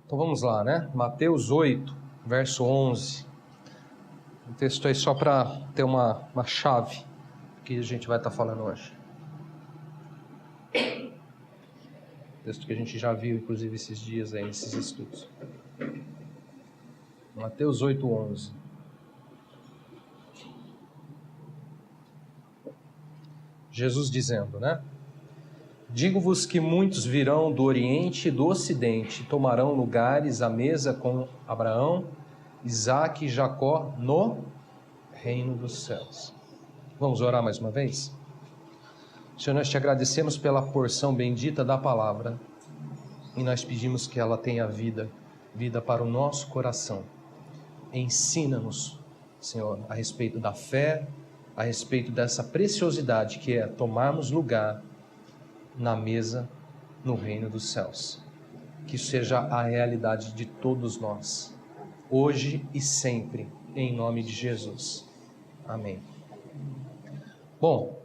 Então vamos lá, né? Mateus 8, verso 11. O texto aí só para ter uma chave que a gente vai estar falando hoje. Texto que a gente já viu, inclusive, esses dias aí, nesses estudos. Mateus 8, 11. Jesus dizendo, né? Digo-vos que muitos virão do Oriente e do Ocidente, tomarão lugares à mesa com Abraão, Isaque e Jacó no reino dos céus. Vamos orar mais uma vez? Senhor, nós te agradecemos pela porção bendita da palavra e nós pedimos que ela tenha vida para o nosso coração. Ensina-nos, Senhor, a respeito da fé, a respeito dessa preciosidade que é tomarmos lugar na mesa no reino dos céus. Que isso seja a realidade de todos nós, hoje e sempre, em nome de Jesus. Amém. Bom,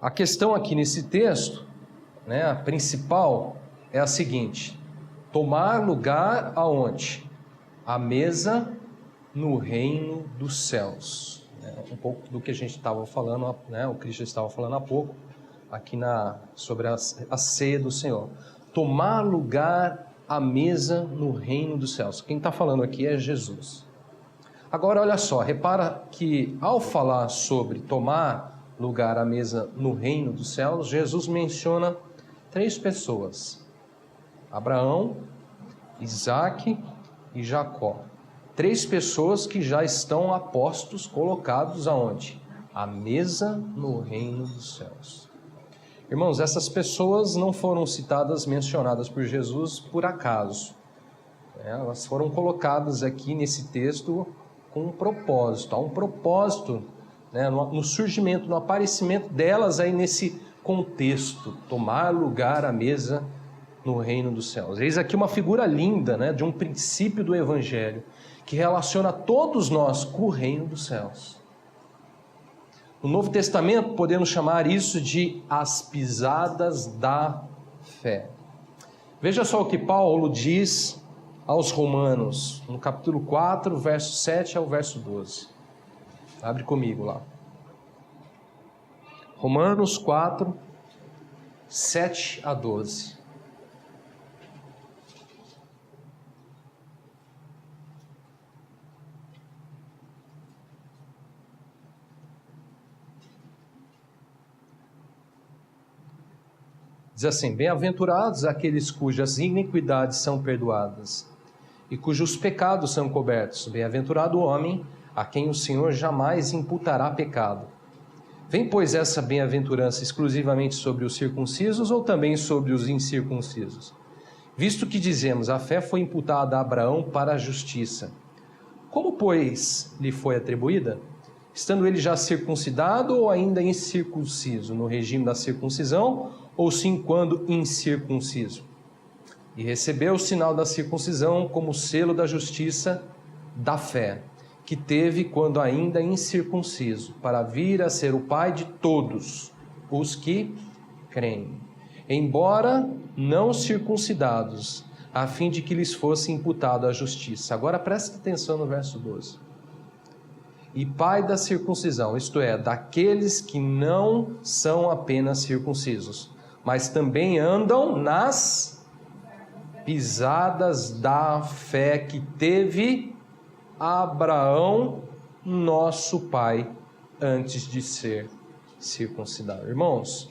a questão aqui nesse texto, né, a principal é a seguinte: tomar lugar aonde? A mesa no reino dos céus. Um pouco do que a gente estava falando, né, o Cristo estava falando há pouco, aqui sobre a ceia do Senhor. Tomar lugar à mesa no reino dos céus. Quem está falando aqui é Jesus. Agora, olha só, repara que ao falar sobre tomar lugar à mesa no reino dos céus, Jesus menciona 3 pessoas: Abraão, Isaque e Jacó. 3 pessoas que já estão apostos, colocados aonde? À mesa no reino dos céus. Irmãos, essas pessoas não foram citadas, mencionadas por Jesus por acaso. Elas foram colocadas aqui nesse texto com um propósito. Há um propósito, né, no surgimento, no aparecimento delas aí nesse contexto. Tomar lugar à mesa no reino dos céus. Eis aqui uma figura linda, né, de um princípio do Evangelho que relaciona todos nós com o reino dos céus. No Novo Testamento podemos chamar isso de as pisadas da fé. Veja só o que Paulo diz aos Romanos, no capítulo 4, verso 7 ao verso 12. Abre comigo lá. Romanos 4, 7 a 12. Diz assim: bem-aventurados aqueles cujas iniquidades são perdoadas e cujos pecados são cobertos. Bem-aventurado o homem a quem o Senhor jamais imputará pecado. Vem, pois, essa bem-aventurança exclusivamente sobre os circuncisos ou também sobre os incircuncisos? Visto que dizemos, a fé foi imputada a Abraão para a justiça. Como, pois, lhe foi atribuída? Estando ele já circuncidado ou ainda incircunciso, no regime da circuncisão, ou sim quando incircunciso? E recebeu o sinal da circuncisão como selo da justiça da fé, que teve quando ainda incircunciso, para vir a ser o pai de todos os que creem, embora não circuncidados, a fim de que lhes fosse imputado a justiça. Agora presta atenção no verso 12. E pai da circuncisão, isto é, daqueles que não são apenas circuncisos, mas também andam nas pisadas da fé que teve Abraão, nosso pai, antes de ser circuncidado. Irmãos,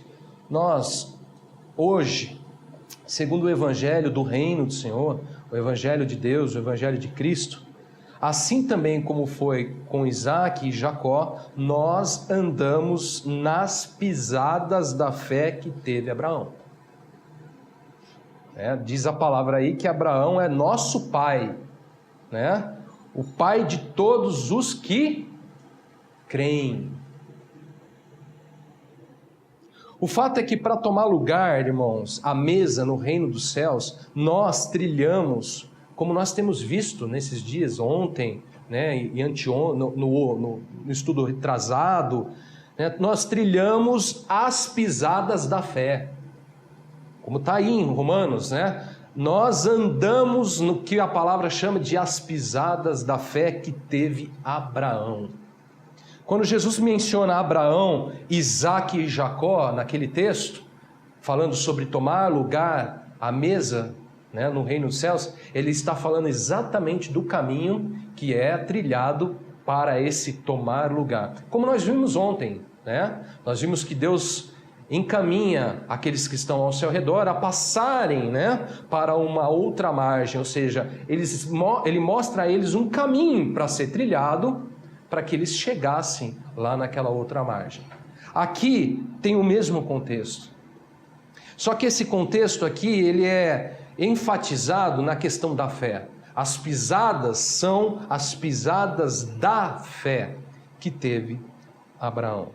nós hoje, segundo o evangelho do reino do Senhor, o evangelho de Deus, o evangelho de Cristo, assim também como foi com Isaque e Jacó, nós andamos nas pisadas da fé que teve Abraão. Diz a palavra aí que Abraão é nosso pai, né? O pai de todos os que creem. O fato é que para tomar lugar, irmãos, à mesa no reino dos céus, nós trilhamos, como nós temos visto nesses dias, ontem, né, e anteontem, no estudo retrasado, né, nós trilhamos as pisadas da fé. Como está aí em Romanos, né? nós andamos no que a palavra chama de as pisadas da fé que teve Abraão. Quando Jesus menciona Abraão, Isaque e Jacó, naquele texto, falando sobre tomar lugar à mesa, né, no reino dos céus, ele está falando exatamente do caminho que é trilhado para esse tomar lugar. Como nós vimos ontem, né? Nós vimos que Deus encaminha aqueles que estão ao seu redor a passarem, né, para uma outra margem, ou seja, ele mostra a eles um caminho para ser trilhado, para que eles chegassem lá naquela outra margem. Aqui tem o mesmo contexto, só que esse contexto aqui ele é enfatizado na questão da fé. As pisadas são as pisadas da fé que teve Abraão.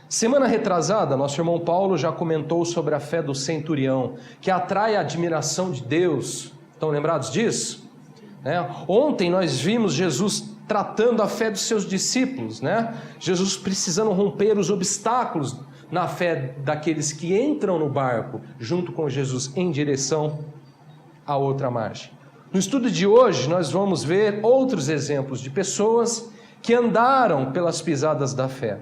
Semana retrasada, nosso irmão Paulo já comentou sobre a fé do centurião, que atrai a admiração de Deus. Estão lembrados disso? Ontem nós vimos Jesus tratando a fé dos seus discípulos, né? Jesus precisando romper os obstáculos na fé daqueles que entram no barco, junto com Jesus, em direção à outra margem. No estudo de hoje, nós vamos ver outros exemplos de pessoas que andaram pelas pisadas da fé.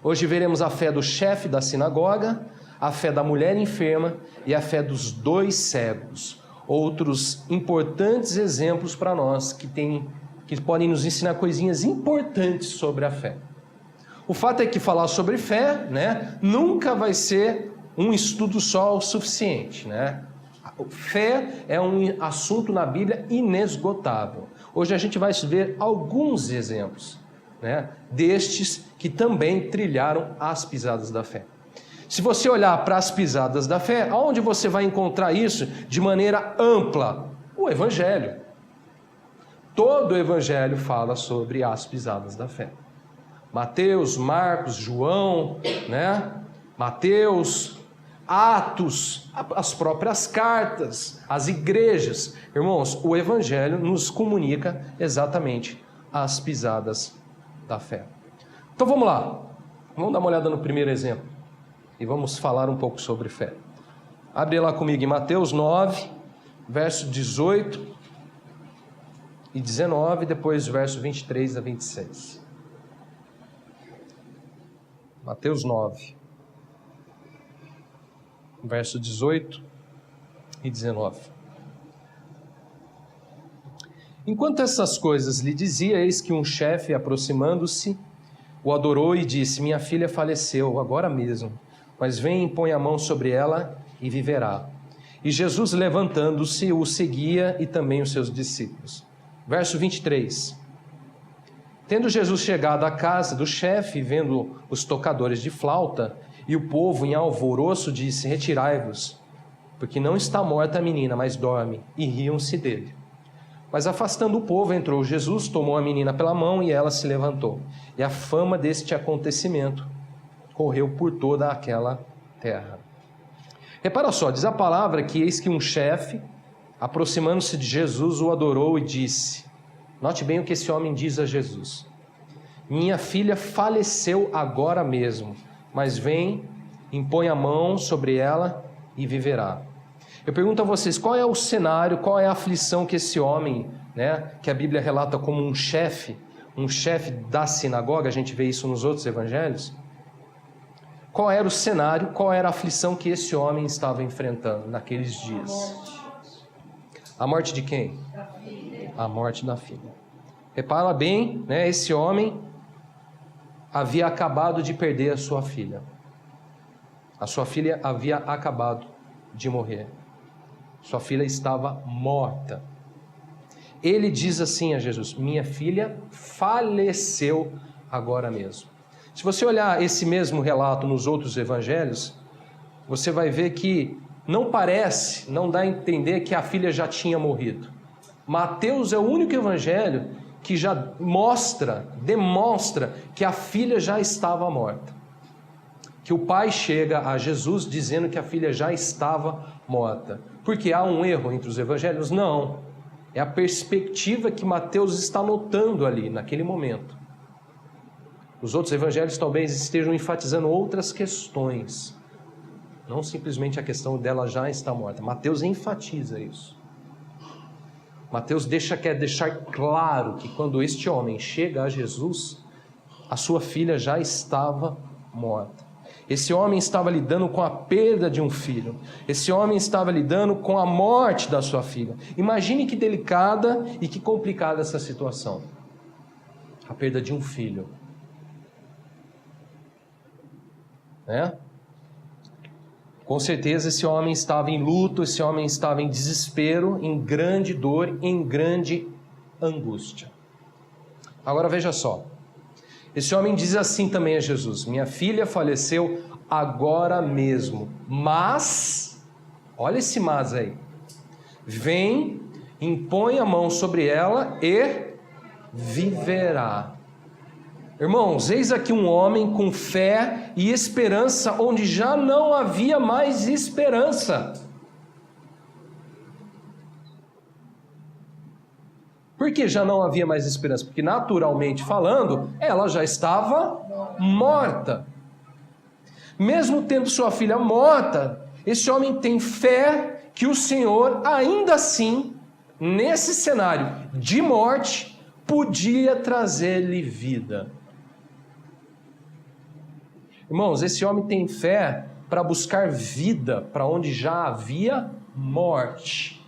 Hoje veremos a fé do chefe da sinagoga, a fé da mulher enferma e a fé dos 2 cegos. Outros importantes exemplos para nós que podem nos ensinar coisinhas importantes sobre a fé. O fato é que falar sobre fé, né, nunca vai ser um estudo só o suficiente, né? Fé é um assunto na Bíblia inesgotável. Hoje a gente vai ver alguns exemplos, né, destes que também trilharam as pisadas da fé. Se você olhar para as pisadas da fé, aonde você vai encontrar isso de maneira ampla? O Evangelho. Todo o Evangelho fala sobre as pisadas da fé. Mateus, Marcos, João, né? Mateus, Atos, as próprias cartas, as igrejas. Irmãos, o Evangelho nos comunica exatamente as pisadas da fé. Então vamos lá, vamos dar uma olhada no primeiro exemplo e vamos falar um pouco sobre fé. Abre lá comigo em Mateus 9, verso 18 e 19, depois verso 23 a 26. Mateus 9, verso 18 e 19. Enquanto essas coisas lhe dizia, eis que um chefe, aproximando-se, o adorou e disse: minha filha faleceu agora mesmo, mas vem e põe a mão sobre ela e viverá. E Jesus, levantando-se, o seguia e também os seus discípulos. Verso 23. Tendo Jesus chegado à casa do chefe, vendo os tocadores de flauta e o povo em alvoroço, disse: retirai-vos, porque não está morta a menina, mas dorme. E riam-se dele. Mas afastando o povo, entrou Jesus, tomou a menina pela mão e ela se levantou. E a fama deste acontecimento correu por toda aquela terra. Repara só, diz a palavra que eis que um chefe, aproximando-se de Jesus, o adorou e disse, note bem o que esse homem diz a Jesus: minha filha faleceu agora mesmo, mas vem, impõe a mão sobre ela e viverá. Eu pergunto a vocês, qual é o cenário, qual é a aflição que esse homem, né, que a Bíblia relata como um chefe da sinagoga, a gente vê isso nos outros evangelhos, qual era o cenário, qual era a aflição que esse homem estava enfrentando naqueles dias? A morte de quem? A morte da filha. Repara bem, né, esse homem havia acabado de perder a sua filha. A sua filha havia acabado de morrer. Sua filha estava morta. Ele diz assim a Jesus: minha filha faleceu agora mesmo. Se você olhar esse mesmo relato nos outros evangelhos, você vai ver que não dá a entender que a filha já tinha morrido. Mateus é o único evangelho que já demonstra que a filha já estava morta. Que o pai chega a Jesus dizendo que a filha já estava morta. Porque há um erro entre os evangelhos? Não. É a perspectiva que Mateus está notando ali, naquele momento. Os outros evangelhos talvez estejam enfatizando outras questões. Não simplesmente a questão dela já estar morta. Mateus enfatiza isso. Mateus quer deixar claro que quando este homem chega a Jesus, a sua filha já estava morta. Esse homem estava lidando com a perda de um filho. Esse homem estava lidando com a morte da sua filha. Imagine que delicada e que complicada essa situação. A perda de um filho. Né? Com certeza esse homem estava em luto, esse homem estava em desespero, em grande dor, em grande angústia. Agora veja só. Esse homem diz assim também a Jesus: minha filha faleceu agora mesmo, mas, olha esse mas aí, vem, impõe a mão sobre ela e viverá. Irmãos, eis aqui um homem com fé e esperança onde já não havia mais esperança. Por que já não havia mais esperança? Porque naturalmente falando, ela já estava morta. Mesmo tendo sua filha morta, esse homem tem fé que o Senhor, ainda assim, nesse cenário de morte, podia trazer-lhe vida. Irmãos, esse homem tem fé para buscar vida para onde já havia morte.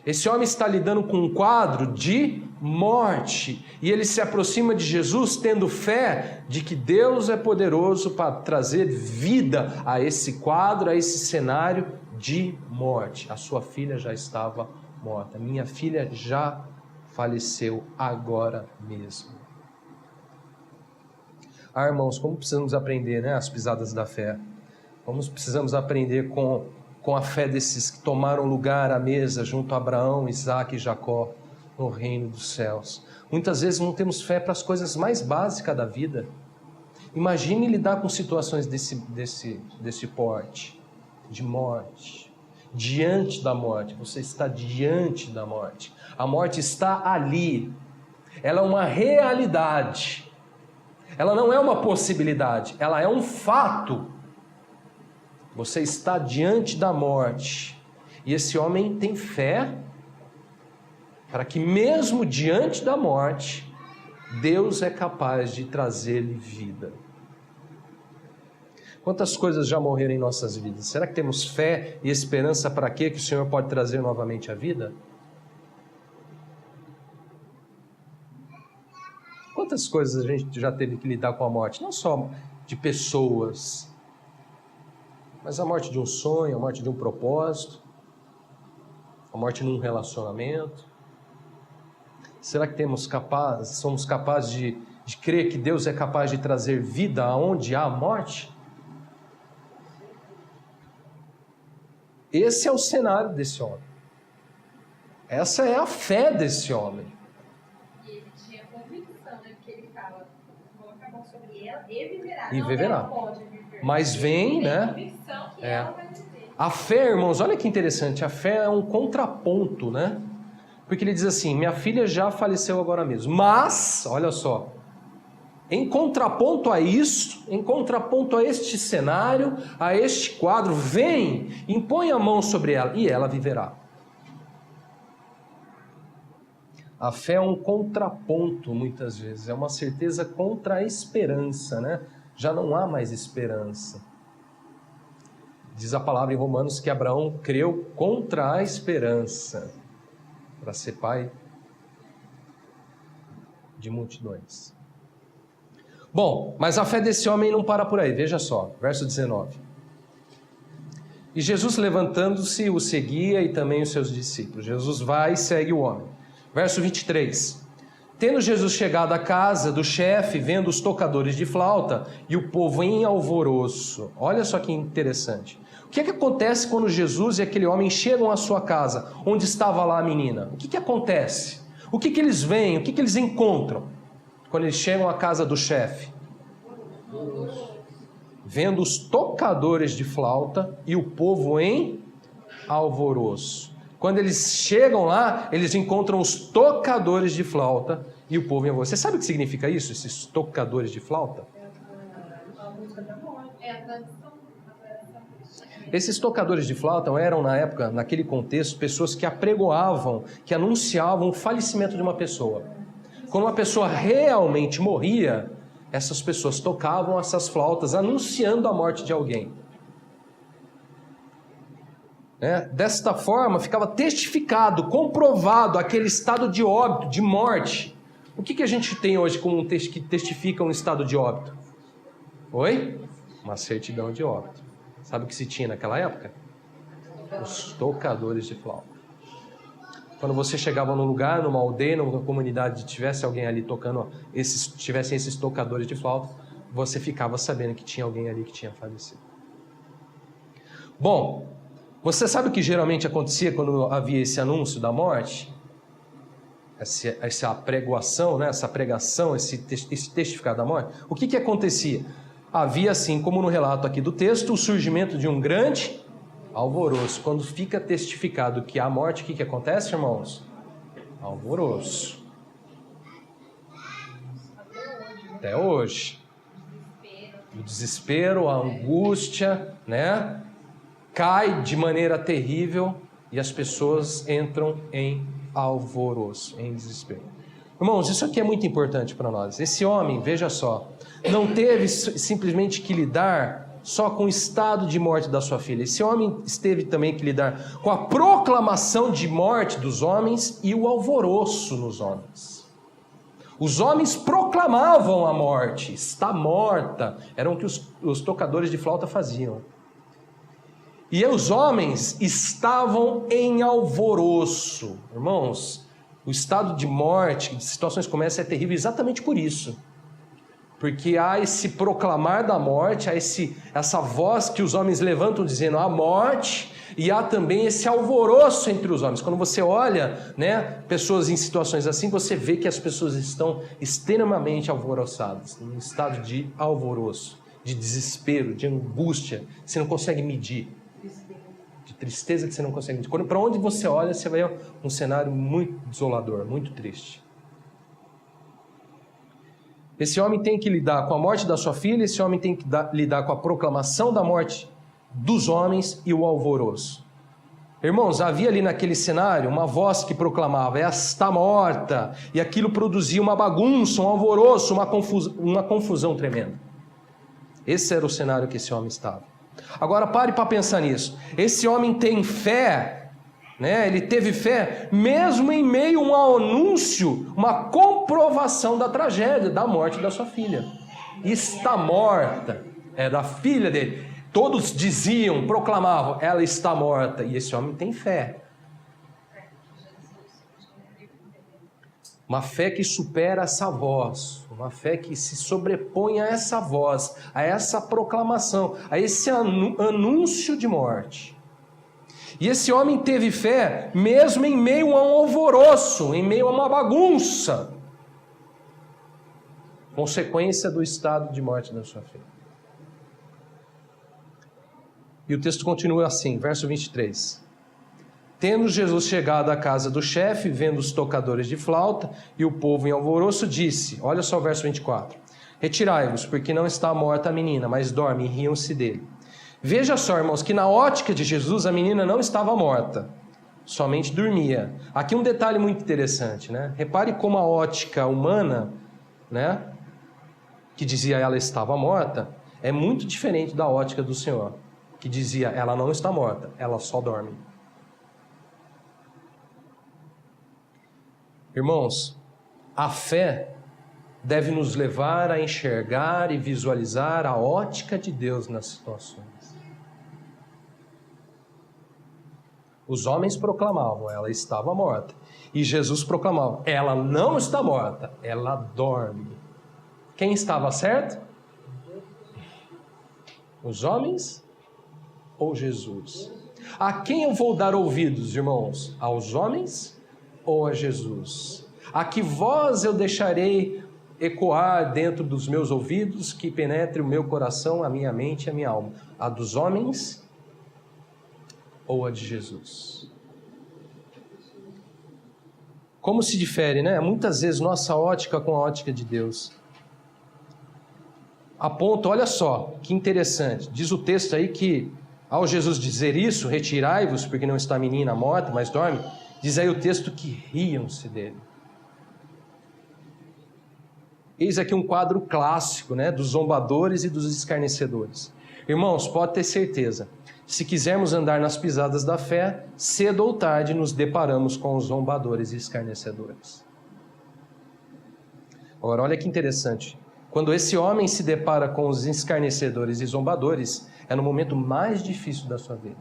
Esse homem está lidando com um quadro de morte, e ele se aproxima de Jesus tendo fé de que Deus é poderoso para trazer vida a esse quadro, a esse cenário de morte. A sua filha já estava morta. Minha filha já faleceu agora mesmo. Ah, irmãos, como precisamos aprender, né, as pisadas da fé. Como precisamos aprender com a fé desses que tomaram lugar à mesa junto a Abraão, Isaque e Jacó no reino dos céus. Muitas vezes não temos fé para as coisas mais básicas da vida. Imagine lidar com situações desse porte, de morte, diante da morte. Você está diante da morte. A morte está ali. Ela é uma realidade. Ela não é uma possibilidade, ela é um fato. Você está diante da morte. E esse homem tem fé para que mesmo diante da morte, Deus é capaz de trazer-lhe vida. Quantas coisas já morreram em nossas vidas? Será que temos fé e esperança para quê que o Senhor pode trazer novamente a vida? Quantas coisas a gente já teve que lidar com a morte? Não só de pessoas, mas a morte de um sonho, a morte de um propósito, a morte num relacionamento. Será que somos capazes de crer que Deus é capaz de trazer vida aonde há morte? Esse é o cenário desse homem. Essa é a fé desse homem. E ele tinha convicção, né? Porque ele fala, coloca a mão sobre ela e viverá. E não, viverá. ela pode viver. Mas vem, né? Convicção que ela vai viver. A fé, irmãos, olha que interessante. A fé é um contraponto, né? Porque ele diz assim, minha filha já faleceu agora mesmo. Mas, olha só, em contraponto a isso, em contraponto a este cenário, a este quadro, vem, impõe a mão sobre ela e ela viverá. A fé é um contraponto, muitas vezes, é uma certeza contra a esperança, né? Já não há mais esperança. Diz a palavra em Romanos que Abraão creu contra a esperança para ser pai de multidões. Bom, mas a fé desse homem não para por aí, veja só, verso 19. E Jesus levantando-se o seguia e também os seus discípulos. Jesus vai e segue o homem. Verso 23. Tendo Jesus chegado à casa do chefe, vendo os tocadores de flauta e o povo em alvoroço. Olha só que interessante. O que é que acontece quando Jesus e aquele homem chegam à sua casa, onde estava lá a menina? O que que acontece? O que que eles veem? O que que eles encontram quando eles chegam à casa do chefe? Vendo os tocadores de flauta e o povo em alvoroço. Quando eles chegam lá, eles encontram os tocadores de flauta e o povo em alvoroço. Você sabe o que significa isso, esses tocadores de flauta? A música da morte. É a tradição. Esses tocadores de flauta eram, na época, naquele contexto, pessoas que apregoavam, que anunciavam o falecimento de uma pessoa. Quando uma pessoa realmente morria, essas pessoas tocavam essas flautas anunciando a morte de alguém. Desta forma, ficava testificado, comprovado aquele estado de óbito, de morte. O que a gente tem hoje como que testifica um estado de óbito? Oi? Uma certidão de óbito. Sabe o que se tinha naquela época? Os tocadores de flauta. Quando você chegava num lugar, numa aldeia, numa comunidade, tivesse alguém ali tocando, tivessem esses tocadores de flauta, você ficava sabendo que tinha alguém ali que tinha falecido. Bom, você sabe o que geralmente acontecia quando havia esse anúncio da morte? Essa apregoação, né? Essa pregação, esse testificar da morte. O que acontecia? Havia, assim como no relato aqui do texto, o surgimento de um grande alvoroço. Quando fica testificado que há morte, o que acontece, irmãos? Alvoroço. Até hoje. O desespero, a angústia, né? Cai de maneira terrível e as pessoas entram em alvoroço, em desespero. Irmãos, isso aqui é muito importante para nós. Esse homem, veja só, não teve simplesmente que lidar só com o estado de morte da sua filha. Esse homem teve também que lidar com a proclamação de morte dos homens e o alvoroço nos homens. Os homens proclamavam a morte, está morta, era o que os tocadores de flauta faziam. E os homens estavam em alvoroço. Irmãos, o estado de morte, de situações como essa, é terrível exatamente por isso. Porque há esse proclamar da morte, há essa voz que os homens levantam dizendo a morte, e há também esse alvoroço entre os homens. Quando você olha, né, pessoas em situações assim, você vê que as pessoas estão extremamente alvoroçadas, num estado de alvoroço, de desespero, de angústia, você não consegue medir. De tristeza que você não consegue medir. Para onde você olha, você vai ver um cenário muito desolador, muito triste. Esse homem tem que lidar com a morte da sua filha, esse homem tem que lidar com a proclamação da morte dos homens e o alvoroço. Irmãos, havia ali naquele cenário uma voz que proclamava, ela está morta, e aquilo produzia uma bagunça, um alvoroço, uma confusão tremenda. Esse era o cenário que esse homem estava. Agora pare para pensar nisso. Esse homem tem fé, né? Ele teve fé mesmo em meio a um anúncio, uma comprovação da tragédia, da morte da sua filha. Está morta, era a filha dele. Todos diziam, proclamavam, ela está morta. E esse homem tem fé. Uma fé que supera essa voz, uma fé que se sobrepõe a essa voz, a essa proclamação, a esse anúncio de morte. E esse homem teve fé mesmo em meio a um alvoroço, em meio a uma bagunça, consequência do estado de morte da sua filha. E o texto continua assim, verso 23. Tendo Jesus chegado à casa do chefe, vendo os tocadores de flauta e o povo em alvoroço, disse, olha só o verso 24, retirai-vos, porque não está morta a menina, mas dorme, e riam-se dele. Veja só, irmãos, que na ótica de Jesus a menina não estava morta, somente dormia. Aqui um detalhe muito interessante, né? Repare como a ótica humana, né, que dizia ela estava morta, é muito diferente da ótica do Senhor, que dizia ela não está morta, ela só dorme. Irmãos, a fé deve nos levar a enxergar e visualizar a ótica de Deus nas situações. Os homens proclamavam, ela estava morta. E Jesus proclamava, ela não está morta, ela dorme. Quem estava certo? Os homens ou Jesus? A quem eu vou dar ouvidos, irmãos? Aos homens ou a Jesus? A que voz eu deixarei ecoar dentro dos meus ouvidos, que penetre o meu coração, a minha mente e a minha alma? A dos homens ou a de Jesus? Como se difere, né? Muitas vezes nossa ótica com a ótica de Deus. A ponto, olha só, que interessante, diz o texto aí que Ao Jesus dizer isso, retirai-vos, porque não está a menina morta, mas dorme, diz aí o texto que riam-se dele. Eis aqui um quadro clássico, né, dos zombadores e dos escarnecedores. Irmãos, pode ter certeza, se quisermos andar nas pisadas da fé, cedo ou tarde nos deparamos com os zombadores e escarnecedores. Agora, olha que interessante. Quando esse homem se depara com os escarnecedores e zombadores, é no momento mais difícil da sua vida.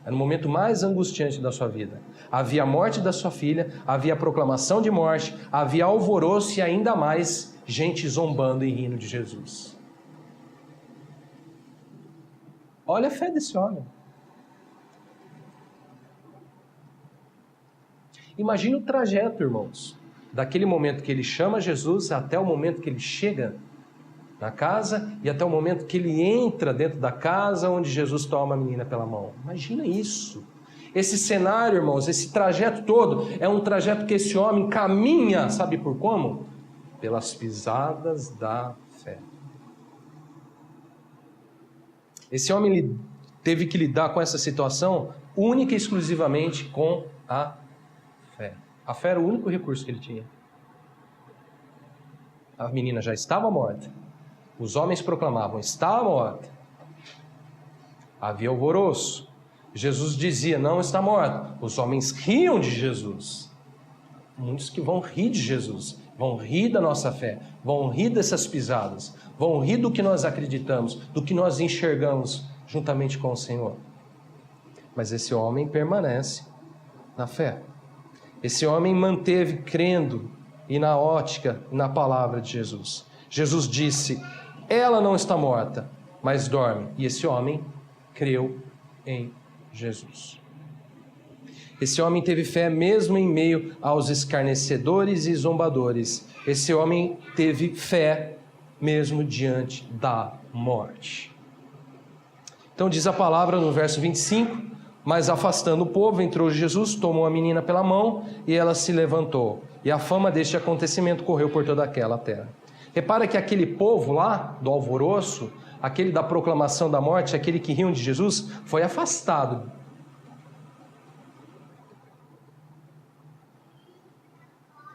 É no momento mais angustiante da sua vida. Havia a morte da sua filha, havia a proclamação de morte, havia alvoroço e ainda mais gente zombando e rindo de Jesus. Olha a fé desse homem. Imagina o trajeto, irmãos, daquele momento que ele chama Jesus até o momento que ele chega na casa e até o momento que ele entra dentro da casa onde Jesus toma a menina pela mão. Imagina isso. Esse cenário, irmãos, esse trajeto todo é um trajeto que esse homem caminha, sabe por como? Pelas pisadas da fé. Esse homem teve que lidar com essa situação única e exclusivamente com a fé. A fé era o único recurso que ele tinha. A menina já estava morta. Os homens proclamavam, está morta. Havia alvoroço. Jesus dizia, não está morta. Os homens riam de Jesus. Muitos que vão rir de Jesus, vão rir da nossa fé, vão rir dessas pisadas, vão rir do que nós acreditamos, do que nós enxergamos juntamente com o Senhor. Mas esse homem permanece na fé. Esse homem manteve crendo e na ótica e na palavra de Jesus. Jesus disse, ela não está morta, mas dorme. E esse homem creu em Jesus. Esse homem teve fé mesmo em meio aos escarnecedores e zombadores. Esse homem teve fé mesmo diante da morte. Então diz a palavra no verso 25, mas afastando o povo, entrou Jesus, tomou a menina pela mão e ela se levantou. E a fama deste acontecimento correu por toda aquela terra. Repara que aquele povo lá, do alvoroço, aquele da proclamação da morte, aquele que riam de Jesus, foi afastado.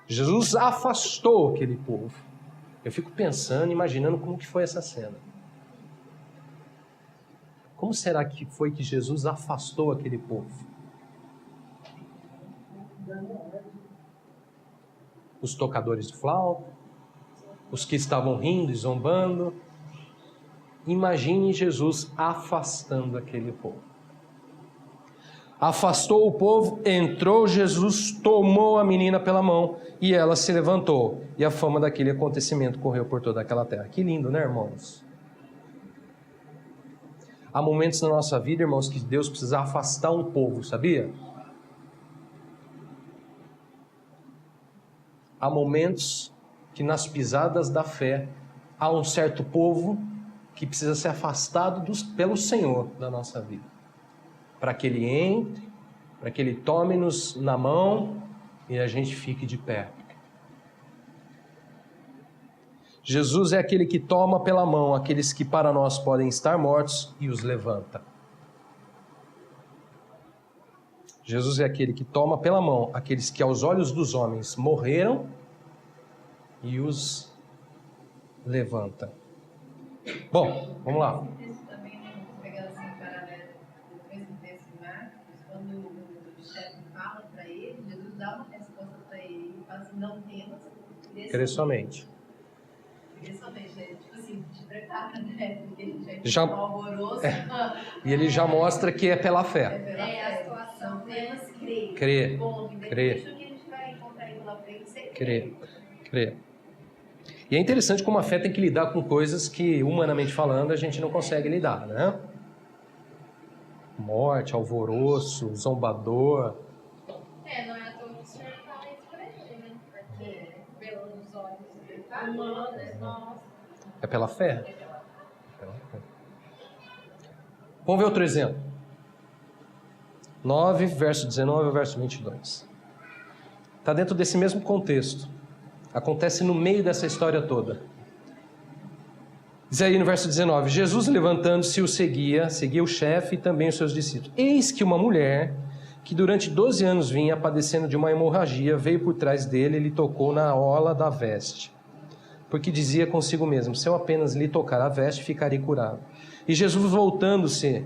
Jesus afastou aquele povo. Eu fico pensando, imaginando como que foi essa cena. Como será que foi que Jesus afastou aquele povo? Os tocadores de flauta, os que estavam rindo e zombando. Imagine Jesus afastando aquele povo. Afastou o povo, entrou Jesus, tomou a menina pela mão e ela se levantou. E a fama daquele acontecimento correu por toda aquela terra. Que lindo, né, irmãos? Há momentos na nossa vida, irmãos, que Deus precisa afastar um povo, sabia? Há momentos que nas pisadas da fé há um certo povo que precisa ser afastado pelo Senhor da nossa vida. Para que Ele entre, para que Ele tome-nos na mão e a gente fique de pé. Jesus é aquele que toma pela mão aqueles que para nós podem estar mortos e os levanta. Jesus é aquele que toma pela mão aqueles que aos olhos dos homens morreram e os levanta. Bom, vamos lá. Isso também, pegando assim um paralelo do mesmo texto de Marcos, quando o chefe fala para ele, Jesus dá uma resposta para ele e fala assim, não temas, crê somente. Crê somente, tipo assim, te prepara, né? Porque ele já um alvoroço. E ele já mostra que é pela fé. A situação, temas, crê. Crê. Bom, Crê. Deixa o que a gente vai encontrar aí pela frente, você Crê. E é interessante como a fé tem que lidar com coisas que, humanamente falando, a gente não consegue lidar, né? Morte, alvoroço, zombador. Não é à toa que o Senhor fala isso pra ele, né? Porque pelos olhos humanos, nossa. É pela fé. Vamos ver outro exemplo. 9, verso 19 ao verso 22. Está dentro desse mesmo contexto. Acontece no meio dessa história toda. Diz aí no verso 19, Jesus levantando-se o seguia o chefe e também os seus discípulos. Eis que uma mulher, que durante 12 anos vinha padecendo de uma hemorragia, veio por trás dele e lhe tocou na orla da veste. Porque dizia consigo mesmo, se eu apenas lhe tocar a veste, ficarei curado. E Jesus voltando-se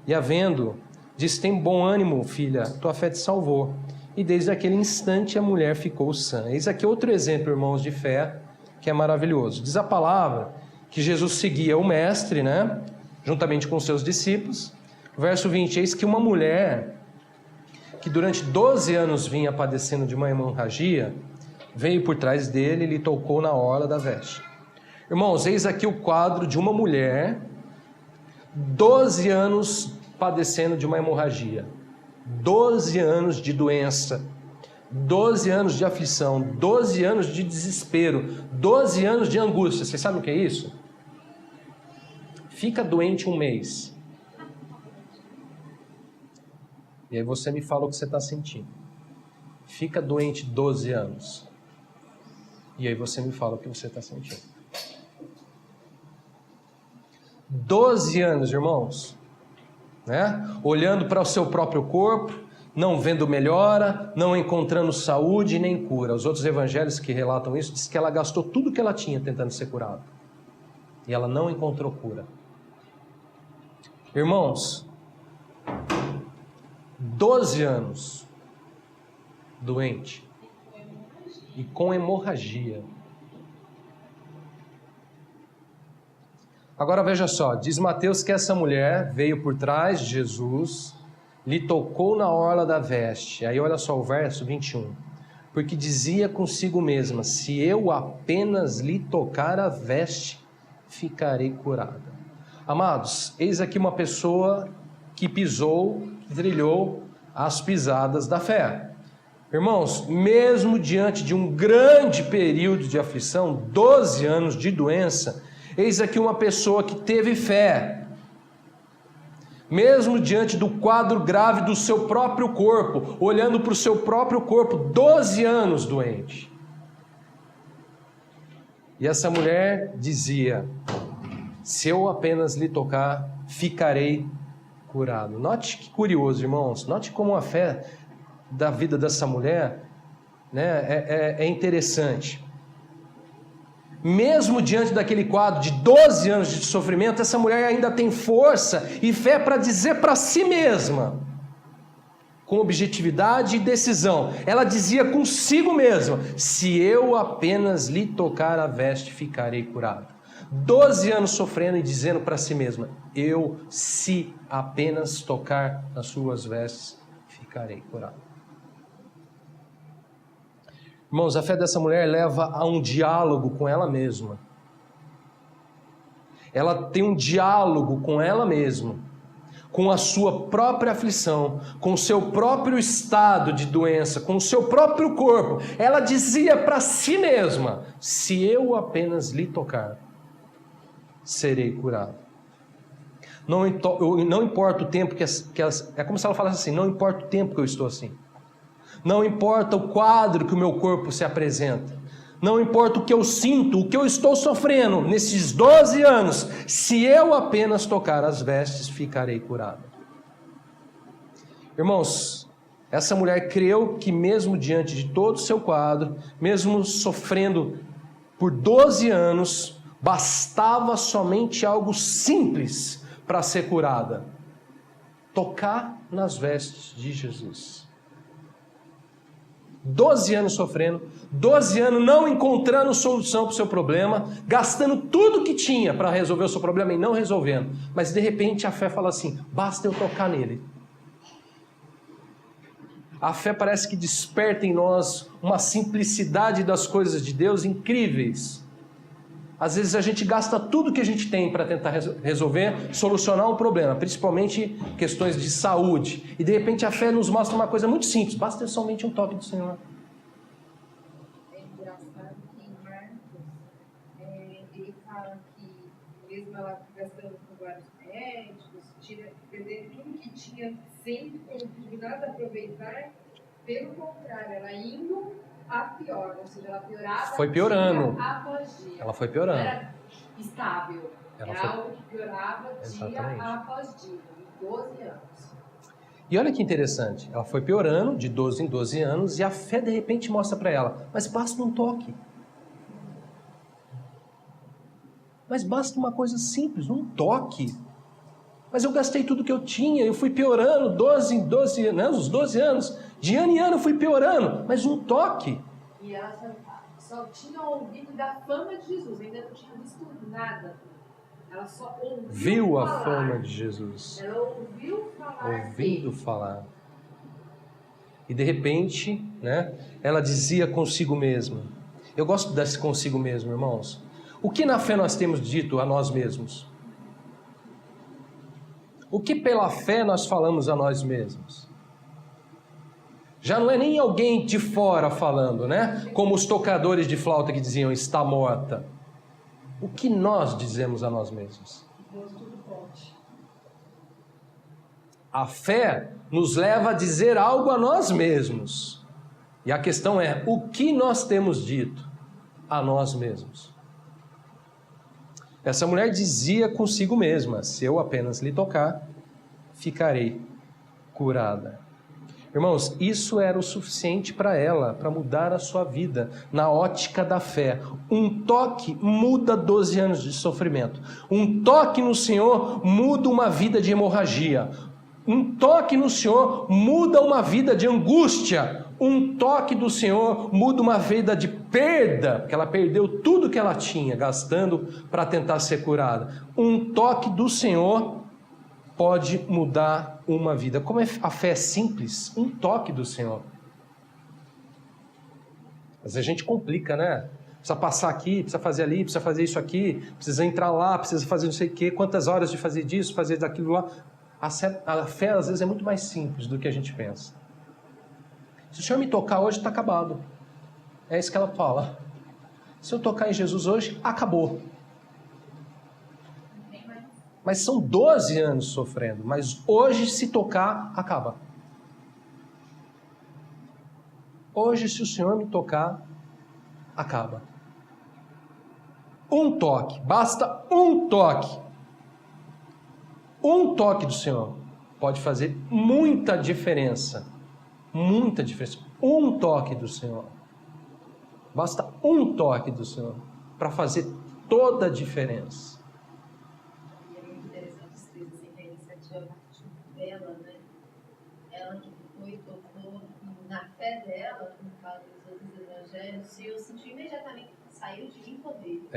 e a vendo, disse, tem bom ânimo, filha, tua fé te salvou. E desde aquele instante a mulher ficou sã. Eis aqui outro exemplo, irmãos, de fé, que é maravilhoso. Diz a palavra que Jesus seguia o mestre, né? Juntamente com os seus discípulos. Verso 20, eis que uma mulher que durante 12 anos vinha padecendo de uma hemorragia, veio por trás dele e lhe tocou na orla da veste. Irmãos, eis aqui o quadro de uma mulher, 12 anos padecendo de uma hemorragia, 12 anos de doença, 12 anos de aflição, 12 anos de desespero, 12 anos de angústia. Vocês sabem o que é isso? Fica doente um mês. E aí você me fala o que você está sentindo. Fica doente 12 anos. E aí você me fala o que você está sentindo. 12 anos, irmãos, né? Olhando para o seu próprio corpo, não vendo melhora, não encontrando saúde nem cura. Os outros evangelhos que relatam isso, diz que ela gastou tudo que ela tinha tentando ser curada. E ela não encontrou cura. Irmãos, 12 anos doente e com hemorragia. Agora veja só, diz Mateus que essa mulher veio por trás de Jesus, lhe tocou na orla da veste. Aí olha só o verso 21. Porque dizia consigo mesma, se eu apenas lhe tocar a veste, ficarei curada. Amados, eis aqui uma pessoa que pisou, que trilhou as pisadas da fé. Irmãos, mesmo diante de um grande período de aflição, 12 anos de doença, eis aqui uma pessoa que teve fé. Mesmo diante do quadro grave do seu próprio corpo, olhando para o seu próprio corpo, 12 anos doente. E essa mulher dizia, se eu apenas lhe tocar, ficarei curado. Note que curioso, irmãos, note como a fé da vida dessa mulher, né, é interessante. Mesmo diante daquele quadro de 12 anos de sofrimento, essa mulher ainda tem força e fé para dizer para si mesma, com objetividade e decisão. Ela dizia consigo mesma, se eu apenas lhe tocar a veste, ficarei curado. 12 anos sofrendo e dizendo para si mesma, eu, se apenas tocar nas suas vestes, ficarei curado. Irmãos, a fé dessa mulher leva a um diálogo com ela mesma. Ela tem um diálogo com ela mesma, com a sua própria aflição, com o seu próprio estado de doença, com o seu próprio corpo. Ela dizia para si mesma, se eu apenas lhe tocar, serei curado. Não importa o tempo é como se ela falasse assim, não importa o tempo que eu estou assim. Não importa o quadro que o meu corpo se apresenta. Não importa o que eu sinto, o que eu estou sofrendo nesses 12 anos. Se eu apenas tocar as vestes, ficarei curado. Irmãos, essa mulher creu que mesmo diante de todo o seu quadro, mesmo sofrendo por 12 anos, bastava somente algo simples para ser curada. Tocar nas vestes de Jesus. 12 anos sofrendo, 12 anos não encontrando solução para o seu problema, gastando tudo que tinha para resolver o seu problema e não resolvendo. Mas de repente a fé fala assim, basta eu tocar nele. A fé parece que desperta em nós uma simplicidade das coisas de Deus incríveis. Às vezes a gente gasta tudo que a gente tem para tentar resolver, solucionar um problema, principalmente questões de saúde. E de repente a fé nos mostra uma coisa muito simples, basta ter somente um toque do Senhor. É engraçado que em Marcos, ele fala que mesmo ela gastando com vários médicos, perdendo tudo que tinha sempre como nada a aproveitar, pelo contrário, ela indo a pior, ou seja, ela piorava. Foi piorando. Apogeu. Ela foi piorando. Não era estável. Algo que piorava dia após dia, 12 anos. E olha que interessante, ela foi piorando de 12 em 12 anos e a fé de repente mostra para ela, mas basta um toque. Mas basta uma coisa simples, um toque. Mas eu gastei tudo que eu tinha, eu fui piorando 12 em 12 anos, né, os 12 anos, de ano em ano eu fui piorando, mas um toque. E ela só tinha ouvido da fama de Jesus, ainda não tinha visto nada. Ela só ouviu a fama de Jesus. Ela ouviu falar. Ouvindo falar. E de repente, né, ela dizia consigo mesma. Eu gosto desse consigo mesmo, irmãos. O que na fé nós temos dito a nós mesmos? O que pela fé nós falamos a nós mesmos? Já não é nem alguém de fora falando, né? Como os tocadores de flauta que diziam, está morta. O que nós dizemos a nós mesmos? Deus tudo pode. A fé nos leva a dizer algo a nós mesmos. E a questão é, o que nós temos dito a nós mesmos? Essa mulher dizia consigo mesma, se eu apenas lhe tocar, ficarei curada. Irmãos, isso era o suficiente para ela, para mudar a sua vida, na ótica da fé. Um toque muda 12 anos de sofrimento. Um toque no Senhor muda uma vida de hemorragia. Um toque no Senhor muda uma vida de angústia. Um toque do Senhor muda uma vida de perda, porque ela perdeu tudo que ela tinha, gastando para tentar ser curada. Um toque do Senhor pode mudar uma vida. Como a fé é simples, um toque do Senhor. Mas a gente complica, né? Precisa passar aqui, precisa fazer ali, precisa fazer isso aqui, precisa entrar lá, precisa fazer não sei o quê, quantas horas de fazer disso, fazer daquilo lá. A fé às vezes é muito mais simples do que a gente pensa. Se o Senhor me tocar hoje, está acabado. É isso que ela fala. Se eu tocar em Jesus hoje, acabou. Mas são 12 anos sofrendo. Mas hoje, se tocar, acaba. Hoje, se o Senhor me tocar, acaba. Um toque. Basta um toque. Um toque do Senhor pode fazer muita diferença. Muita diferença. Um toque do Senhor. Basta um toque do Senhor para fazer toda a diferença. E é muito interessante assim, a iniciativa dela, né? Ela que foi e tocou na fé dela, como fala nos outros evangelhos, o Senhor sentiu imediatamente que saiu de mim poder.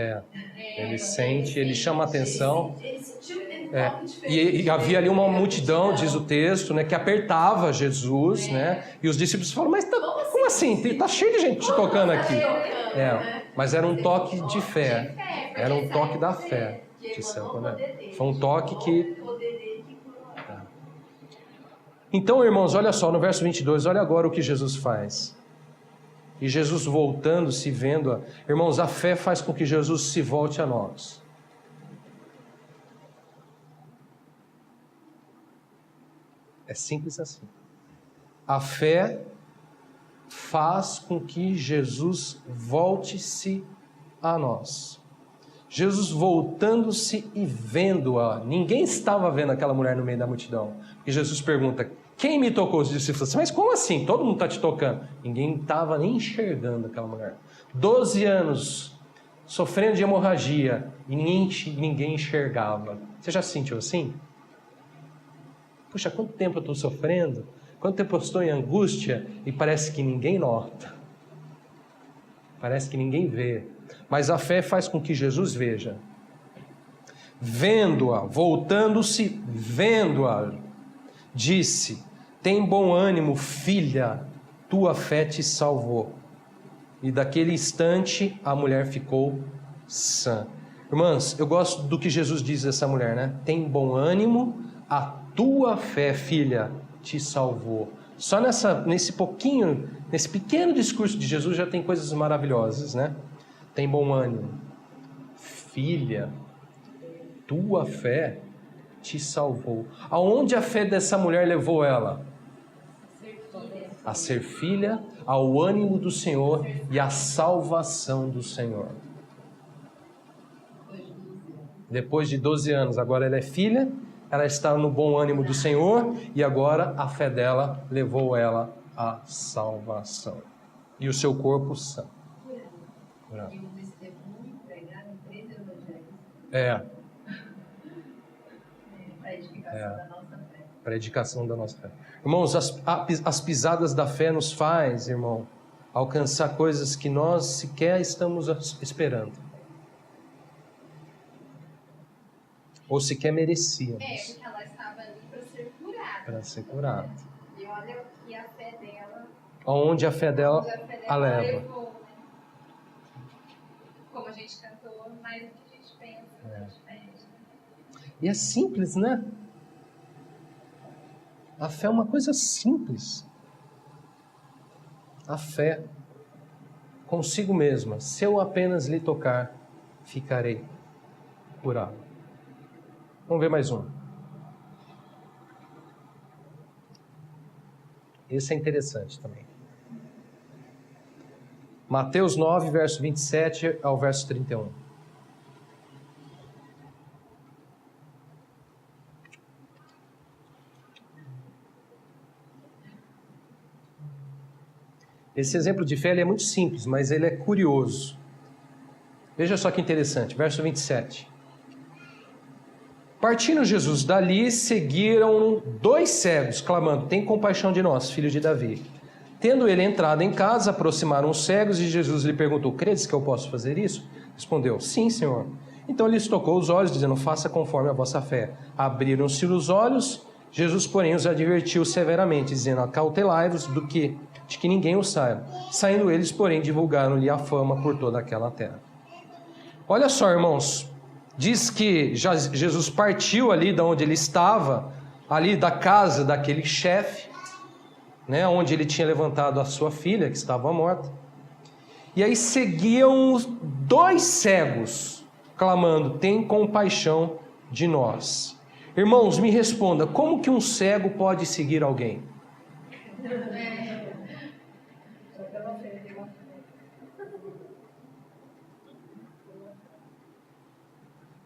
Ele sente, ele chama a atenção. Ele sentiu um diferente. E havia ali uma multidão, diz o texto, né, que apertava Jesus, né? E os discípulos falam, mas como assim? Está cheio de gente te tocando aqui. Mas era um toque de fé. Era um toque da fé. Foi um toque que... Então, irmãos, olha só, no verso 22, olha agora o que Jesus faz. E Jesus voltando-se, vendo-a. Irmãos, a fé faz com que Jesus se volte a nós. É simples assim. A fé faz com que Jesus volte-se a nós. Jesus voltando-se e vendo-a. Ninguém estava vendo aquela mulher no meio da multidão. Porque Jesus pergunta, quem me tocou? Os discípulos falam assim, mas como assim? Todo mundo está te tocando. Ninguém estava nem enxergando aquela mulher. 12 anos sofrendo de hemorragia e ninguém enxergava. Você já se sentiu assim? Puxa, quanto tempo eu estou sofrendo? Quanto tempo eu estou em angústia e parece que ninguém nota. Parece que ninguém vê. Mas a fé faz com que Jesus veja. Vendo-a, voltando-se, vendo-a, disse, tem bom ânimo, filha, tua fé te salvou. E daquele instante a mulher ficou sã. Irmãs, eu gosto do que Jesus diz a essa mulher, né? Tem bom ânimo, a tua fé, filha, te salvou. Só nesse pequeno discurso de Jesus já tem coisas maravilhosas, né? Tem bom ânimo. Filha, tua fé te salvou. Aonde a fé dessa mulher levou ela? A ser filha, ao ânimo do Senhor e à salvação do Senhor. Depois de 12 anos, agora ela é filha, ela está no bom ânimo do Senhor e agora a fé dela levou ela à salvação. E o seu corpo são. E o testemunho pregado em 13 evangelhos. Para edificação da nossa fé. Para edificação da nossa fé. Irmãos, as pisadas da fé nos faz, irmão, alcançar coisas que nós sequer estamos esperando. Ou sequer merecíamos. Porque ela estava ali para ser curada. Para ser curada. E olha que a fé dela... Onde a fé dela a leva. Levou, né? Como a gente cantou, mais do que a gente pensa, a gente pede. E é simples, né? A fé é uma coisa simples. A fé consigo mesma. Se eu apenas lhe tocar, ficarei curado. Vamos ver mais um. Esse é interessante também. Mateus 9, verso 27 ao verso 31. Esse exemplo de fé ele é muito simples, mas ele é curioso. Veja só que interessante, verso 27. Partindo Jesus dali, seguiram 2 cegos, clamando: tem compaixão de nós, filho de Davi. Tendo ele entrado em casa, aproximaram os cegos e Jesus lhe perguntou: credes que eu posso fazer isso? Respondeu: sim, Senhor. Então lhes tocou os olhos, dizendo: faça conforme a vossa fé. Abriram-se os olhos, Jesus, porém, os advertiu severamente, dizendo: acautelai-vos de que ninguém o saiba. Saindo eles, porém, divulgaram-lhe a fama por toda aquela terra. Olha só, irmãos, diz que Jesus partiu ali de onde ele estava, ali da casa daquele chefe, né, onde ele tinha levantado a sua filha, que estava morta. E aí seguiam 2 cegos, clamando: tem compaixão de nós. Irmãos, me responda, como que um cego pode seguir alguém?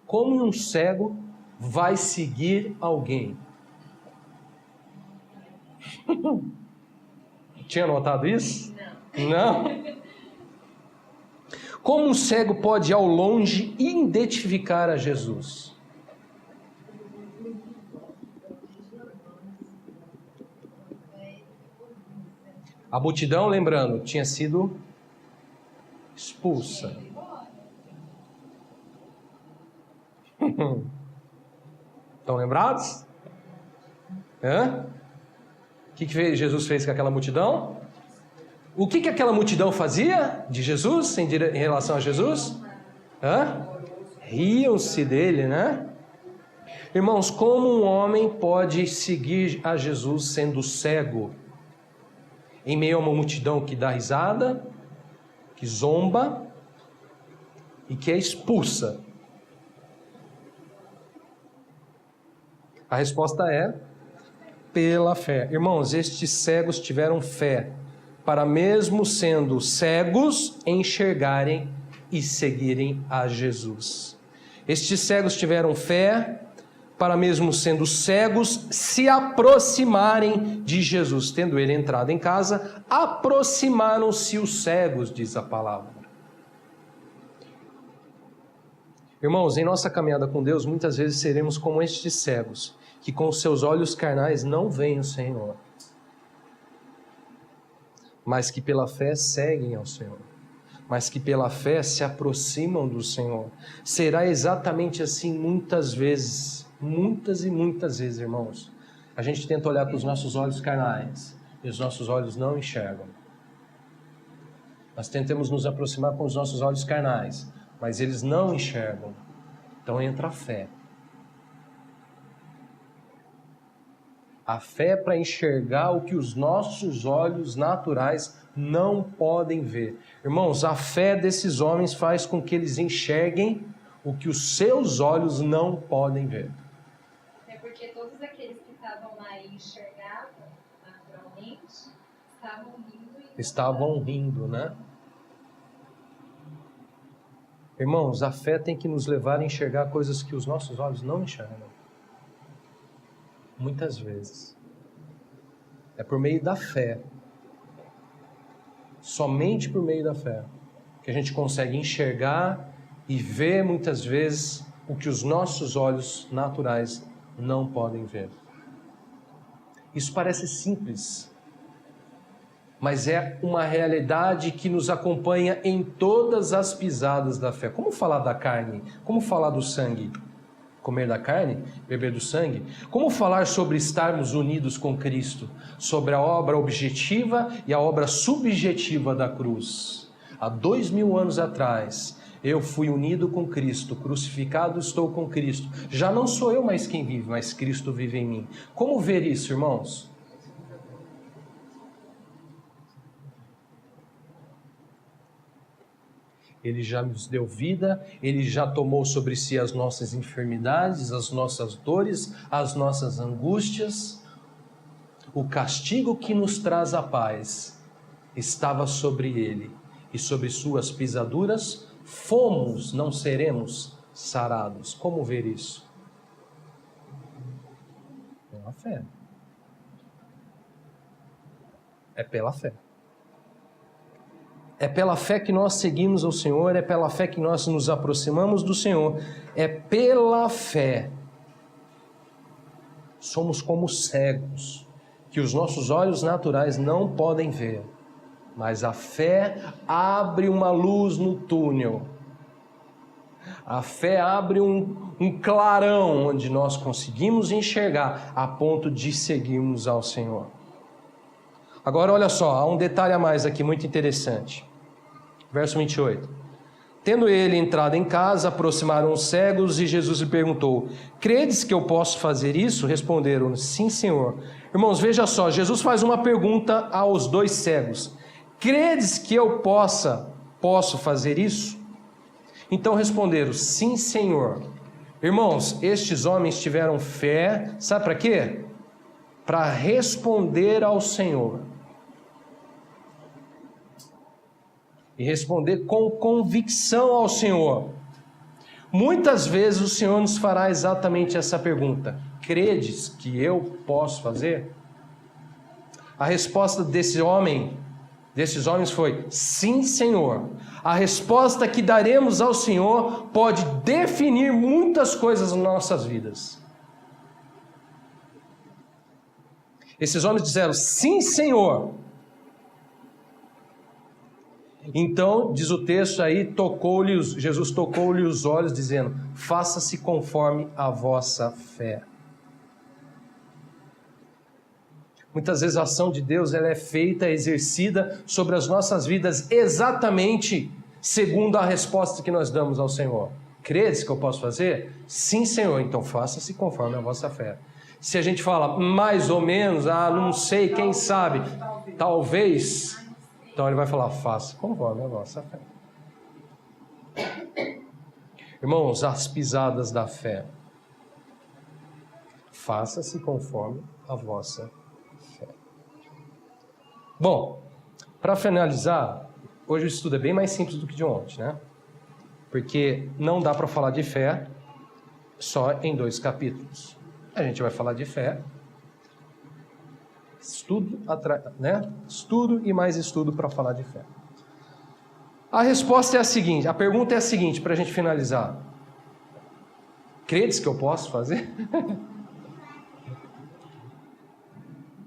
Como um cego vai seguir alguém? Tinha notado isso? Não. Como um cego pode ao longe identificar a Jesus? A multidão, lembrando, tinha sido expulsa. Estão lembrados? O que Jesus fez com aquela multidão? O que aquela multidão fazia de Jesus, em relação a Jesus? Riam-se dele, né? Irmãos, como um homem pode seguir a Jesus sendo cego? Em meio a uma multidão que dá risada, que zomba e que é expulsa. A resposta é pela fé. Irmãos, estes cegos tiveram fé para, mesmo sendo cegos, enxergarem e seguirem a Jesus. Estes cegos tiveram fé para, mesmo sendo cegos, se aproximarem de Jesus. Tendo ele entrado em casa, aproximaram-se os cegos, diz a palavra. Irmãos, em nossa caminhada com Deus, muitas vezes seremos como estes cegos, que com os seus olhos carnais não veem o Senhor, mas que pela fé seguem ao Senhor, mas que pela fé se aproximam do Senhor. Será exatamente assim muitas vezes, muitas e muitas vezes, irmãos. A gente tenta olhar com os nossos olhos carnais e os nossos olhos não enxergam. Nós tentamos nos aproximar com os nossos olhos carnais, mas eles não enxergam. Então entra a fé. A fé é para enxergar o que os nossos olhos naturais não podem ver. Irmãos, a fé desses homens faz com que eles enxerguem o que os seus olhos não podem ver. É porque todos aqueles que estavam lá e enxergavam naturalmente estavam rindo. Estavam rindo, né? Irmãos, a fé tem que nos levar a enxergar coisas que os nossos olhos não enxergam. Muitas vezes. É por meio da fé, somente por meio da fé, que a gente consegue enxergar e ver muitas vezes o que os nossos olhos naturais não podem ver. Isso parece simples, mas é uma realidade que nos acompanha em todas as pisadas da fé. Como falar da carne? Como falar do sangue? Comer da carne, beber do sangue? Como falar sobre estarmos unidos com Cristo? Sobre a obra objetiva e a obra subjetiva da cruz. Há 2000 anos atrás, eu fui unido com Cristo, crucificado estou com Cristo. Já não sou eu mais quem vive, mas Cristo vive em mim. Como ver isso, irmãos? Ele já nos deu vida, Ele já tomou sobre si as nossas enfermidades, as nossas dores, as nossas angústias. O castigo que nos traz a paz estava sobre Ele, e sobre suas pisaduras fomos, não seremos sarados. Como ver isso? Pela fé. É pela fé. É pela fé que nós seguimos ao Senhor, é pela fé que nós nos aproximamos do Senhor, é pela fé. Somos como cegos, que os nossos olhos naturais não podem ver, mas a fé abre uma luz no túnel. A fé abre um clarão onde nós conseguimos enxergar a ponto de seguirmos ao Senhor. Agora olha só, há um detalhe a mais aqui muito interessante. Verso 28. Tendo ele entrado em casa, aproximaram os cegos e Jesus lhe perguntou: credes que eu posso fazer isso? Responderam: sim, Senhor. Irmãos, veja só, Jesus faz uma pergunta aos dois cegos: credes que eu posso fazer isso? Então responderam: sim, Senhor. Irmãos, estes homens tiveram fé, sabe para quê? Para responder ao Senhor. E responder com convicção ao Senhor. Muitas vezes o Senhor nos fará exatamente essa pergunta: credes que eu posso fazer? A resposta desses homens foi: sim, Senhor. A resposta que daremos ao Senhor pode definir muitas coisas nas nossas vidas. Esses homens disseram: sim, Senhor. Então, diz o texto aí, Jesus tocou-lhe os olhos, dizendo: faça-se conforme a vossa fé. Muitas vezes a ação de Deus ela é feita, exercida sobre as nossas vidas exatamente segundo a resposta que nós damos ao Senhor. Credes que eu posso fazer? Sim, Senhor. Então faça-se conforme a vossa fé. Se a gente fala mais ou menos, não sei, quem sabe, talvez... Então ele vai falar: faça conforme a vossa fé. Irmãos, as pisadas da fé. Faça-se conforme a vossa fé. Bom, para finalizar, hoje o estudo é bem mais simples do que de ontem, né? Porque não dá para falar de fé só em 2 capítulos. A gente vai falar de fé. Estudo e mais estudo para falar de fé. A resposta é a seguinte, a pergunta é a seguinte, para a gente finalizar: credes que eu posso fazer?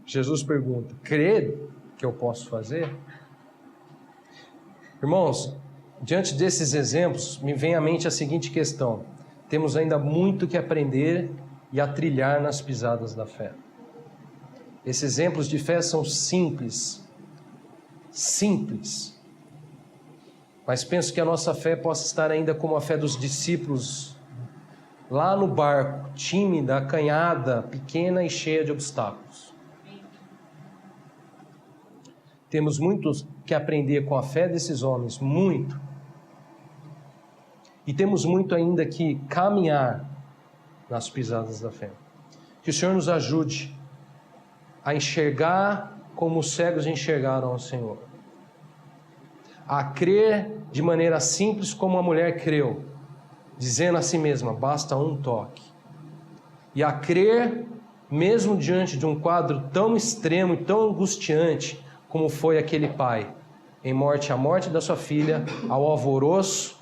Jesus pergunta: crede que eu posso fazer? Irmãos, diante desses exemplos, me vem à mente a seguinte questão: temos ainda muito que aprender e a trilhar nas pisadas da fé. Esses exemplos de fé são simples, mas penso que a nossa fé possa estar ainda como a fé dos discípulos, lá no barco, tímida, acanhada, pequena e cheia de obstáculos. Temos muito que aprender com a fé desses homens, muito. E temos muito ainda que caminhar nas pisadas da fé. Que o Senhor nos ajude a enxergar como os cegos enxergaram ao Senhor. a crer de maneira simples como a mulher creu, dizendo a si mesma, basta um toque. E a crer, mesmo diante de um quadro tão extremo e tão angustiante como foi aquele pai, em morte a morte da sua filha, ao alvoroço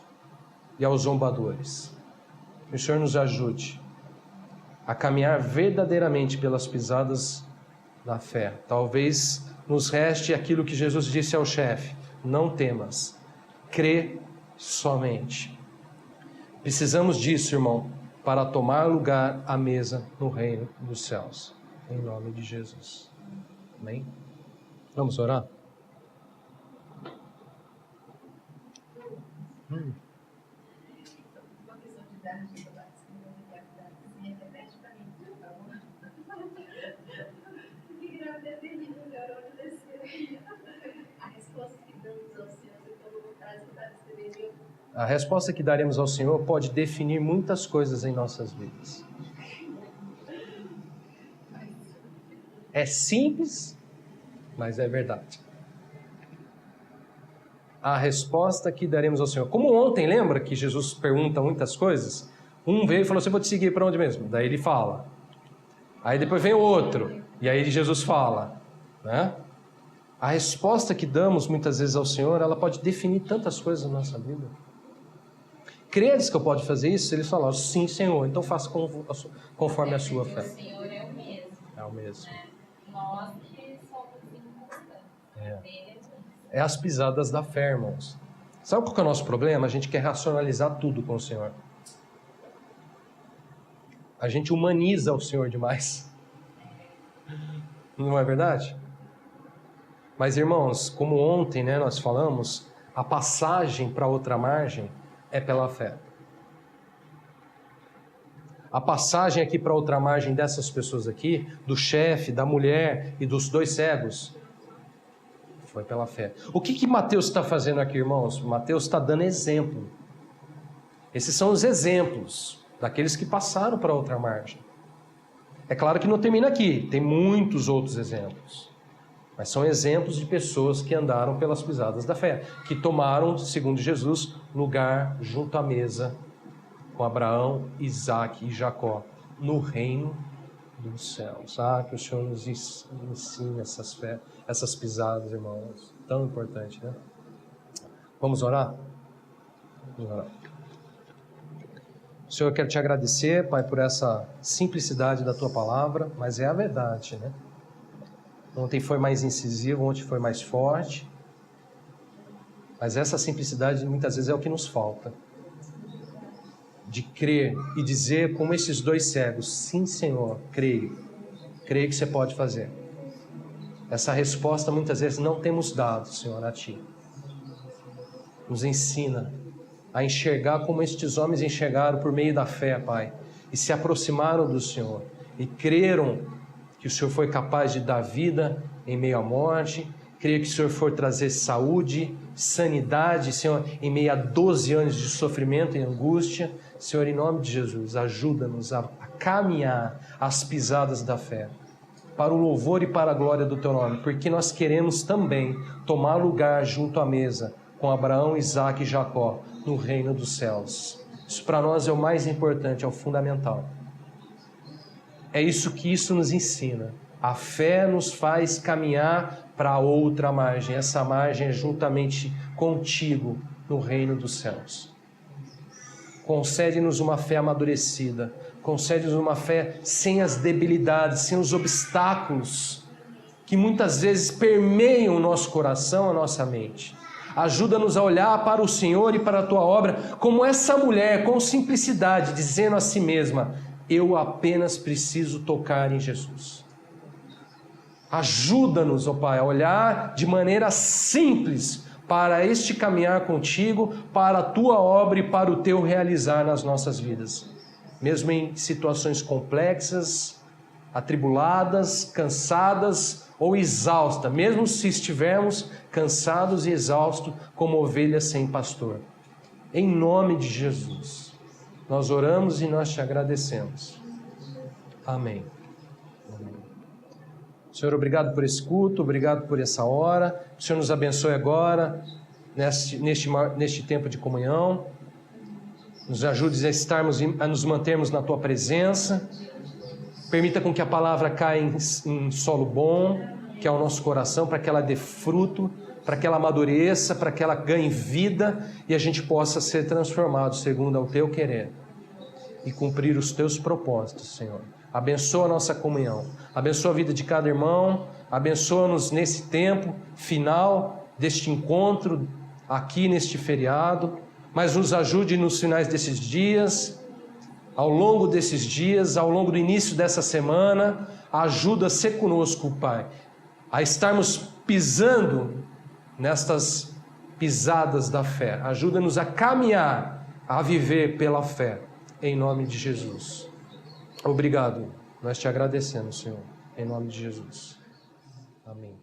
e aos zombadores. Que o Senhor nos ajude a caminhar verdadeiramente pelas pisadas da fé. Talvez nos reste aquilo que Jesus disse ao chefe: não temas, crê somente. Precisamos disso, irmão, para tomar lugar à mesa no reino dos céus. Em nome de Jesus. Amém? Vamos orar? Uma questão de idade, repete para mim, por favor. Que grave é terrível, garoto descer. A resposta que damos ao Senhor, a resposta que daremos ao Senhor pode definir muitas coisas em nossas vidas. É simples, mas é verdade. A resposta que daremos ao Senhor. Como ontem, lembra que Jesus pergunta muitas coisas? Um veio e falou assim, vou te seguir para onde mesmo? Daí ele fala. Aí depois vem o outro, e aí Jesus fala. Né? A resposta que damos muitas vezes ao Senhor, ela pode definir tantas coisas na nossa vida. Credes que eu posso fazer isso? Ele fala, sim, Senhor, então faça conforme a sua fé. O Senhor é o mesmo. É o mesmo. Né? Nós que somos inconstantes. É as pisadas da fé, irmãos. Sabe qual que é o nosso problema? A gente quer racionalizar tudo com o Senhor. A gente humaniza o Senhor demais. Não é verdade? Mas, irmãos, como ontem, né, nós falamos, a passagem para outra margem é pela fé. A passagem aqui para outra margem dessas pessoas aqui, do chefe, da mulher e dos 2 cegos, foi pela fé. O que Mateus está fazendo aqui, irmãos? Mateus está dando exemplo. Esses são os exemplos daqueles que passaram para outra margem. É claro que não termina aqui, tem muitos outros exemplos. Mas são exemplos de pessoas que andaram pelas pisadas da fé, que tomaram, segundo Jesus, lugar junto à mesa com Abraão, Isaque e Jacó, no reino dos céus. Que o Senhor nos ensine essas pisadas, irmãos. Tão importante, né? Vamos orar? Vamos orar. Senhor, eu quero te agradecer, Pai, por essa simplicidade da Tua palavra, mas é a verdade, né? Ontem foi mais incisivo, ontem foi mais forte, mas essa simplicidade muitas vezes é o que nos falta. De crer e dizer como esses 2 cegos, sim, Senhor, creio que você pode fazer. Essa resposta muitas vezes não temos dado, Senhor, a Ti. Nos ensina a enxergar como estes homens enxergaram por meio da fé, Pai, e se aproximaram do Senhor, e creram que o Senhor foi capaz de dar vida em meio à morte, creio que o Senhor foi trazer saúde, sanidade, Senhor, em meio a 12 anos de sofrimento e angústia. Senhor, em nome de Jesus, ajuda-nos a caminhar as pisadas da fé, para o louvor e para a glória do Teu nome, porque nós queremos também tomar lugar junto à mesa com Abraão, Isaque e Jacó, no reino dos céus. Isso para nós é o mais importante, é o fundamental. É isso que isso nos ensina. A fé nos faz caminhar para outra margem. Essa margem é juntamente contigo no reino dos céus. Concede-nos uma fé amadurecida. Concede-nos uma fé sem as debilidades, sem os obstáculos que muitas vezes permeiam o nosso coração, a nossa mente. Ajuda-nos a olhar para o Senhor e para a Tua obra como essa mulher, com simplicidade, dizendo a si mesma: eu apenas preciso tocar em Jesus. Ajuda-nos, ó Pai, a olhar de maneira simples para este caminhar contigo, para a Tua obra e para o Teu realizar nas nossas vidas. Mesmo em situações complexas, atribuladas, cansadas ou exaustas, mesmo se estivermos cansados e exaustos como ovelhas sem pastor. Em nome de Jesus, nós oramos e nós te agradecemos. Amém. Amém. Senhor, obrigado por esse culto, obrigado por essa hora. O Senhor nos abençoe agora neste tempo de comunhão. Nos ajude a nos mantermos na Tua presença. Permita com que a palavra caia em solo bom, que é o nosso coração, para que ela dê fruto, para que ela amadureça, para que ela ganhe vida e a gente possa ser transformado segundo ao Teu querer e cumprir os Teus propósitos, Senhor. Abençoa a nossa comunhão, abençoa a vida de cada irmão, abençoa-nos nesse tempo final deste encontro aqui neste feriado, mas nos ajude nos finais desses dias, ao longo desses dias, ao longo do início dessa semana. Ajuda a ser conosco, Pai, a estarmos pisando nestas pisadas da fé. Ajuda-nos a caminhar, a viver pela fé, em nome de Jesus. Obrigado, nós te agradecemos, Senhor, em nome de Jesus. Amém.